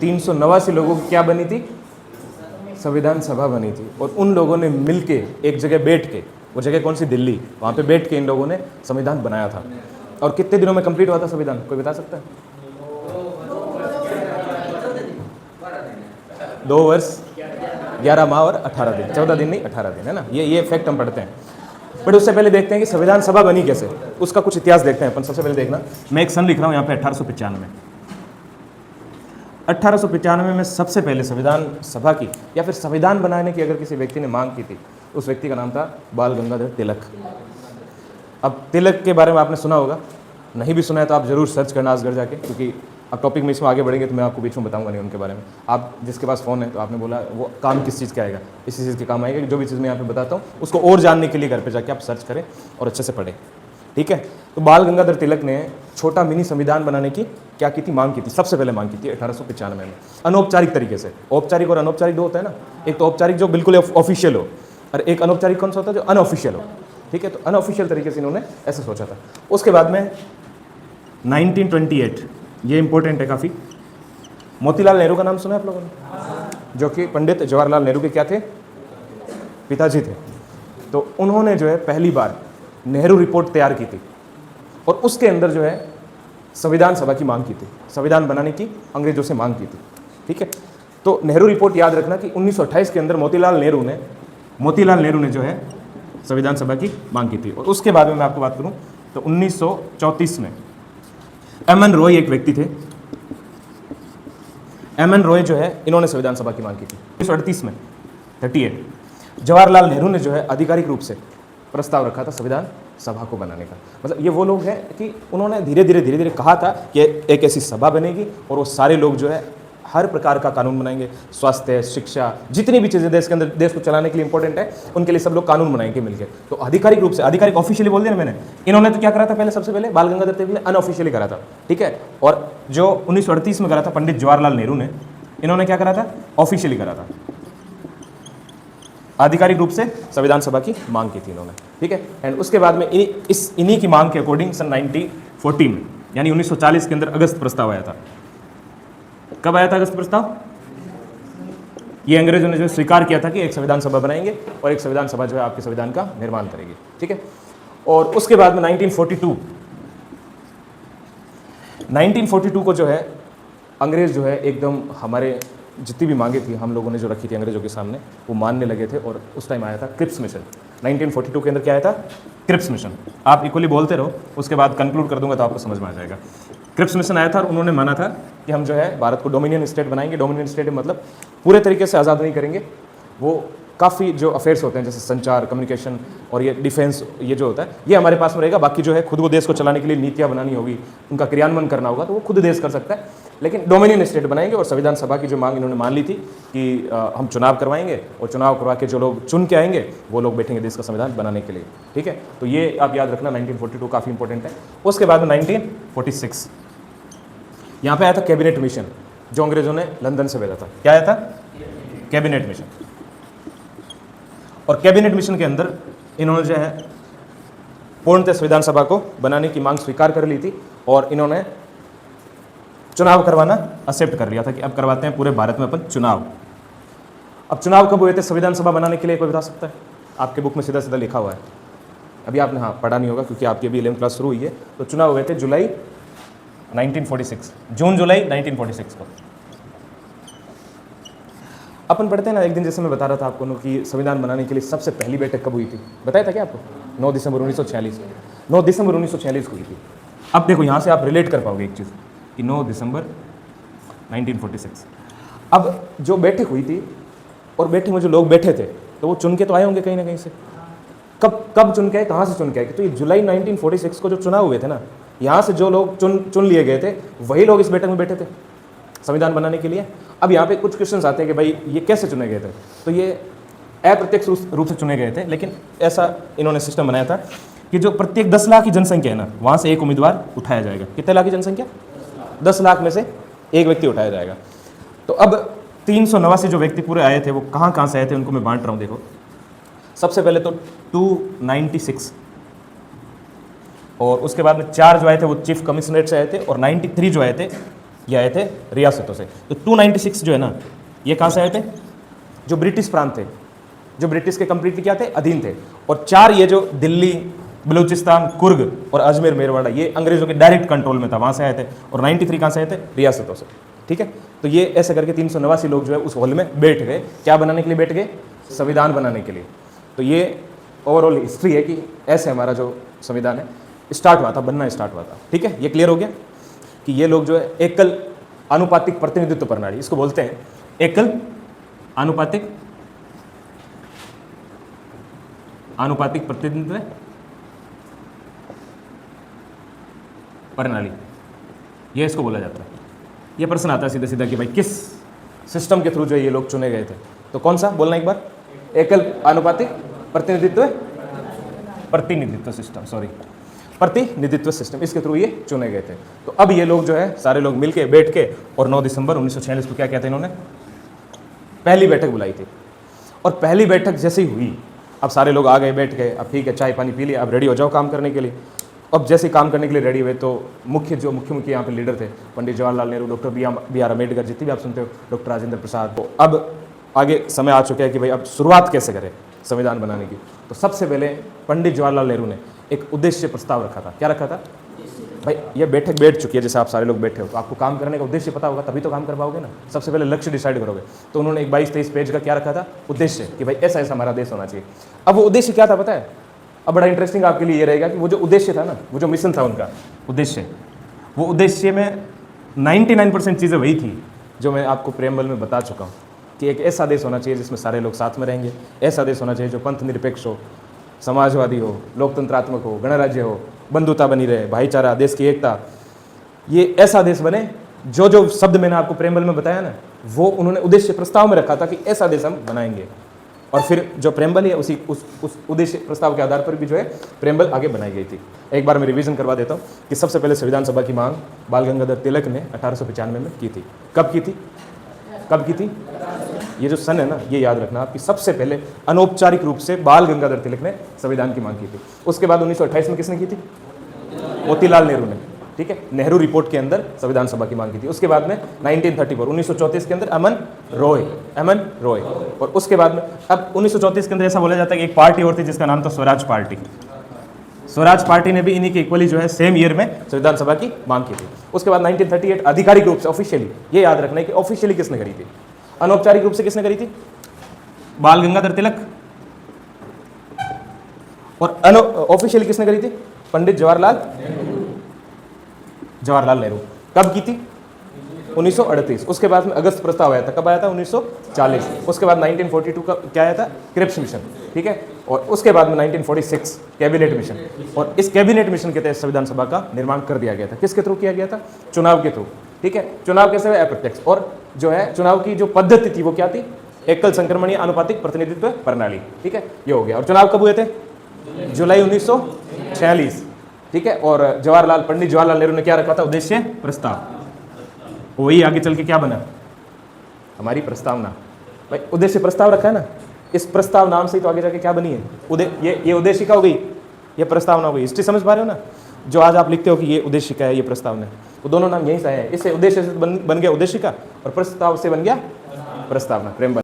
389 लोगों की क्या बनी थी? संविधान सभा बनी थी। और उन लोगों ने मिलके एक जगह बैठ के, वो जगह कौन सी? दिल्ली, वहाँ पे बैठ के इन लोगों ने संविधान बनाया था। और कितने दिनों में कंप्लीट हुआ था संविधान, कोई बता सकता है? 2 वर्ष 11 माह और 18 दिन, 14 दिन नहीं 18 दिन, है ना। ये फैक्ट हम पढ़ते हैं। बट उससे पहले देखते हैं कि संविधान सभा बनी कैसे, उसका कुछ इतिहास देखते हैं अपन। सबसे पहले देखना, मैं एक सन लिख रहा हूँ यहाँ पे 1895। 1895 में सबसे पहले संविधान सभा की या फिर संविधान बनाने की अगर किसी व्यक्ति ने मांग की थी, उस व्यक्ति का नाम था बाल गंगाधर तिलक। अब तिलक के बारे में आपने सुना होगा, नहीं भी सुना है तो आप जरूर सर्च करना आज घर जाके, क्योंकि अब टॉपिक में इसमें आगे बढ़ेंगे तो मैं आपको बीच में बताऊंगा नहीं उनके बारे में। आप जिसके पास फ़ोन है तो आपने बोला वो काम किस चीज़ का आएगा, इसी चीज़ के काम आएगा। जो भी चीज़ मैं यहाँ पे बताता हूँ उसको और जानने के लिए घर पे जाके आप सर्च करें और अच्छे से पढ़ें, ठीक है। तो बाल गंगाधर तिलक ने छोटा मिनी संविधान बनाने की क्या की थी? मांग की थी। सबसे पहले मांग की थी 1895 में, अनौपचारिक तरीके से। औपचारिक और अनौपचारिक दो होता है ना, एक तो औपचारिक जो बिल्कुल ऑफिशियल हो, और एक अनौपचारिक कौन सा होता है? जो अनऑफिशियल हो, ठीक है। तो अनऑफिशियल तरीके से इन्होंने ऐसा सोचा था। उसके बाद में 1928, ये इंपॉर्टेंट है काफ़ी। मोतीलाल नेहरू का नाम सुना है आप लोगों ने? जो कि पंडित जवाहरलाल नेहरू के क्या थे? पिताजी थे। तो उन्होंने जो है पहली बार नेहरू रिपोर्ट तैयार की थी और उसके अंदर जो है संविधान सभा की मांग की थी, संविधान बनाने की अंग्रेजों से मांग की थी, ठीक है। तो नेहरू रिपोर्ट याद रखना कि 1928 के अंदर मोतीलाल नेहरू ने जो है संविधान सभा की मांग की थी। और उसके बाद में मैं आपको बात करूं तो 1934 में एम.एन. रॉय एक व्यक्ति थे, एम.एन. रॉय जो है इन्होंने संविधान सभा की मांग की थी। 1938 में 38 जवाहरलाल नेहरू ने जो है आधिकारिक रूप से प्रस्ताव रखा था संविधान सभा को बनाने का। मतलब ये वो लोग हैं कि उन्होंने धीरे धीरे कहा था कि एक ऐसी सभा बनेगी और वो सारे लोग जो है हर प्रकार का कानून बनाएंगे, स्वास्थ्य, शिक्षा, जितनी भी चीज़ें देश के अंदर देश को चलाने के लिए इंपॉर्टेंट है, उनके लिए सब लोग कानून बनाएंगे मिलकर। तो आधिकारिक रूप से, आधिकारिक ऑफिशियली बोल दिया ना मैंने, इन्होंने तो क्या करा था? पहले सबसे पहले बाल गंगाधर तिलक ने अनऑफिशियली करा था, ठीक है। और जो 1938 में करा था पंडित जवाहरलाल नेहरू ने, इन्होंने क्या करा था? ऑफिशियली करा था, आधिकारिक रूप से संविधान सभा की मांग की थी इन्होंने, ठीक है। एंड उसके बाद में इन्हीं की मांग के अकॉर्डिंग सन 1940 में यानी 1940 के अंदर अगस्त प्रस्ताव आया था। कब आया था अगस्त प्रस्ताव? ये अंग्रेजों ने जो स्वीकार किया था कि एक संविधान सभा बनाएंगे और एक संविधान सभा जो है आपके संविधान का निर्माण करेगी, ठीक है। और उसके बाद में 1942 को जो है अंग्रेज जो है एकदम हमारे जितनी भी मांगे थी हम लोगों ने जो रखी थी अंग्रेजों के सामने, वो मानने लगे थे। और उस टाइम आया था क्रिप्स मिशन। 1942 के अंदर क्या आया था? Cripps mission. आप इक्वली बोलते रहो, उसके बाद कंक्लूड कर दूंगा तो आपको समझ में आ जाएगा। क्रिप्स मिशन आया था और उन्होंने माना था कि हम जो है भारत को डोमिनियन स्टेट बनाएंगे। डोमिनियन स्टेट मतलब पूरे तरीके से आज़ाद नहीं करेंगे, वो काफ़ी जो अफेयर्स होते हैं जैसे संचार, कम्युनिकेशन और ये डिफेंस, ये जो होता है ये हमारे पास में रहेगा। बाकी जो है खुद को देश को चलाने के लिए नीतियाँ बनानी होगी, उनका क्रियान्वयन करना होगा, तो वो खुद देश कर सकता है, लेकिन डोमिनियन स्टेट बनाएंगे। और संविधान सभा की जो मांग इन्होंने मान ली थी कि हम चुनाव करवाएंगे और चुनाव करवा के जो लोग चुन के आएंगे वो लोग बैठेंगे देश का संविधान बनाने के लिए, ठीक है। तो ये आप याद रखना, 1942 काफ़ी इंपॉर्टेंट है। उसके बाद में 1946 यहाँ पे आया था कैबिनेट मिशन, जो अंग्रेजों ने लंदन से भेजा था। क्या आया था? Cabinet mission. और कैबिनेट मिशन के अंदर इन्होंने जो है पूर्णतः संविधान सभा को बनाने की मांग स्वीकार कर ली थी और इन्होंने चुनाव करवाना एक्सेप्ट कर लिया था कि अब करवाते हैं पूरे भारत में अपन चुनाव। अब चुनाव कब हुए थे संविधान सभा बनाने के लिए, कोई बता सकता है? आपके बुक में सीधा सीधा लिखा हुआ है, अभी आपने हाँ पढ़ा नहीं होगा क्योंकि आपकी अभी 11th क्लास शुरू हुई है। तो चुनाव हुए थे जुलाई 1946, जून जुलाई 1946 को। अपन पढ़ते हैं ना, एक दिन जैसे मैं बता रहा था आपको कि संविधान बनाने के लिए सबसे पहली बैठक कब हुई थी, बताया था क्या आपको? 9 दिसंबर 1946, 9 दिसंबर 1946 को हुई थी। अब देखो यहाँ से आप रिलेट कर पाओगे एक चीज़ कि 9 दिसंबर 1946। अब जो बैठक हुई थी और बैठक में जो लोग बैठे थे तो वो चुन के तो आए होंगे कहीं ना कहीं से। कब चुन के आए, कहाँ से चुन के आए? तो ये जुलाई 1946 को जो चुनाव हुए थे ना, यहाँ से जो लोग चुन लिए गए थे वही लोग इस बैठक में बैठे थे संविधान बनाने के लिए। अब यहाँ पे कुछ क्वेश्चंस आते हैं कि भाई ये कैसे चुने गए थे? तो ये अप्रत्यक्ष रूप से चुने गए थे, लेकिन ऐसा इन्होंने सिस्टम बनाया था कि जो प्रत्येक 10 लाख की जनसंख्या है ना, वहाँ से एक उम्मीदवार उठाया जाएगा। कितने लाख की जनसंख्या? 10 लाख में से एक व्यक्ति उठाया जाएगा। तो अब 389 जो व्यक्ति पूरे आए थे वो कहाँ से आए थे, उनको मैं बांट रहा हूँ। देखो, सबसे पहले तो 296 और उसके बाद में 4 जो आए थे वो चीफ कमिश्नरेट से आए थे और 93 जो आए थे ये आए थे रियासतों से। तो 296 जो है ना, ये कहाँ से आए थे? जो ब्रिटिश प्रांत थे, जो ब्रिटिश के कंप्लीटली क्या थे? अधीन थे। और 4 ये जो दिल्ली, बलूचिस्तान, कुर्ग और अजमेर मेरवाड़ा, ये अंग्रेजों के डायरेक्ट कंट्रोल में था, वहाँ से आए थे। और 93 कहाँ से आए थे? रियासतों से। ठीक है, तो ये ऐसे करके 389 लोग जो है उस हॉल में बैठ गए। क्या बनाने के लिए बैठ गए? संविधान बनाने के लिए। तो ये ओवरऑल हिस्ट्री है कि ऐसे हमारा जो संविधान है स्टार्ट हुआ था, बनना स्टार्ट हुआ था। ठीक है, ये क्लियर हो गया कि ये लोग जो है एकल आनुपातिक प्रतिनिधित्व प्रणाली, इसको बोलते हैं एकल आनुपातिक प्रतिनिधित्व प्रणाली, ये इसको बोला जाता है। ये प्रश्न आता है सीधा सीधा कि भाई किस सिस्टम के थ्रू जो ये लोग चुने गए थे? तो कौन सा बोलना एक बार? एकल आनुपातिक प्रतिनिधित्व सिस्टम, इसके थ्रू ये चुने गए थे। तो अब ये लोग जो है सारे लोग मिलके बैठ के और 9 दिसंबर 1946 को क्या कहते हैं इन्होंने? पहली बैठक बुलाई थी। और पहली बैठक जैसे ही हुई, अब सारे लोग आ गए, बैठ गए, अब ठीक है चाय पानी पी लिया, अब रेडी हो जाओ काम करने के लिए। अब जैसे काम करने के लिए रेडी हुए तो मुख्य यहाँ पे लीडर थे Pandit Jawaharlal Nehru, doctor B R Ambedkar, जितनी भी आप सुनते हो, डॉक्टर राजेंद्र प्रसाद। तो अब आगे समय आ चुका है कि भाई अब शुरुआत कैसे करें संविधान बनाने की। तो सबसे पहले पंडित जवाहरलाल नेहरू ने एक उद्देश्य प्रस्ताव रखा था। क्या रखा था? भाई ये बैठक बैठ चुकी है, जैसे आप सारे लोग बैठे हो, तो आपको काम करने का उद्देश्य पता होगा, तभी तो काम कर पाओगे ना। सबसे पहले लक्ष्य डिसाइड करोगे। तो उन्होंने एक 22-23 पेज का क्या रखा था? उद्देश्य, कि भाई ऐसा ऐसा हमारा देश होना चाहिए। अब वो उद्देश्य क्या था पता है? अब बड़ा इंटरेस्टिंग आपके लिए ये रहेगा कि वो जो उद्देश्य था ना, वो जो मिशन था उनका उद्देश्य, वो उद्देश्य में 99% चीज़ें वही थी जो मैं आपको प्रेमबल में बता चुका हूँ कि एक ऐसा देश होना चाहिए जिसमें सारे लोग साथ में रहेंगे, ऐसा देश होना चाहिए जो पंथ निरपेक्ष हो, समाजवादी हो, लोकतंत्रात्मक हो, गणराज्य हो, बंधुता बनी रहे, भाईचारा, देश की एकता, ये ऐसा देश बने। जो जो शब्द मैंने आपको प्रेमबल में बताया ना, वो उन्होंने उद्देश्य प्रस्ताव में रखा था कि ऐसा देश हम बनाएंगे। और फिर जो प्रेमबल है उस उद्देश्य प्रस्ताव के आधार पर भी जो है प्रेमबल आगे बनाई गई थी। एक बार मैं रिवीजन करवा देता हूँ कि सबसे पहले संविधान सभा की मांग बाल गंगाधर तिलक ने 1895 में की थी। कब की थी? ये जो सन है ना, ये याद रखना आप कि सबसे पहले अनौपचारिक रूप से बाल गंगाधर तिलक ने संविधान की मांग की थी। उसके बाद 1928 में किसने की थी? मोतीलाल नेहरू ने। ठीक है, नेहरू रिपोर्ट के अंदर संविधान सभा की मांग की थी। उसके बाद में 1934 के अंदर अमन रॉय। और उसके बाद में अब 1934 के अंदर ऐसा बोला जाता है कि एक पार्टी और थी जिसका नाम था स्वराज पार्टी ने भी इन्हीं के इक्वली जो है सेम ईयर में संविधान सभा की मांग की थी। उसके बाद 1938 आधिकारिक रूप से ऑफिशियली, ये याद रखना है कि ऑफिशियली किसने करी थी, अनौपचारिक रूप से किसने करी थी? बाल गंगाधर तिलक। और ऑफिशियली किसने करी थी? पंडित जवाहरलाल नेहरू। कब की थी? 1938। उसके बाद में अगस्त प्रस्ताव आया था। कब आया था? 1940। उसके बाद 1942 का क्या आया था? Cripps mission. ठीक है, और उसके बाद में 1946 कैबिनेट मिशन। और इस कैबिनेट मिशन के तहत संविधान सभा का निर्माण कर दिया गया था। किसके थ्रू किया गया था? चुनाव के थ्रू। ठीक है, चुनाव कैसे हुआ? अप्रत्यक्ष। और जो है चुनाव की जो पद्धति थी वो क्या थी? एकल संक्रमणीय आनुपातिक प्रतिनिधित्व प्रणाली। ठीक है, ये हो गया। और चुनाव कब हुए थे? जुलाई 1946। ठीक है, और पंडित जवाहरलाल नेहरू ने क्या रखा था? उद्देश्य प्रस्ताव। वही आगे चल के क्या बना? हमारी प्रस्तावना। भाई उद्देश्य प्रस्ताव रखा है ना, इस प्रस्ताव नाम से ही तो आगे जाके क्या बनी है? ये उद्देशिका हो गई, ये प्रस्तावना हो गई। हिस्ट्री समझ पा रहे हो ना? जो आज आप लिखते हो कि ये उद्देशिका है, ये प्रस्तावना है, वो दोनों नाम यहीं से आए हैं। इससे उद्देश्य से बन गया उद्देशिका और प्रस्ताव से बन गया प्रस्तावना। प्रेमबल।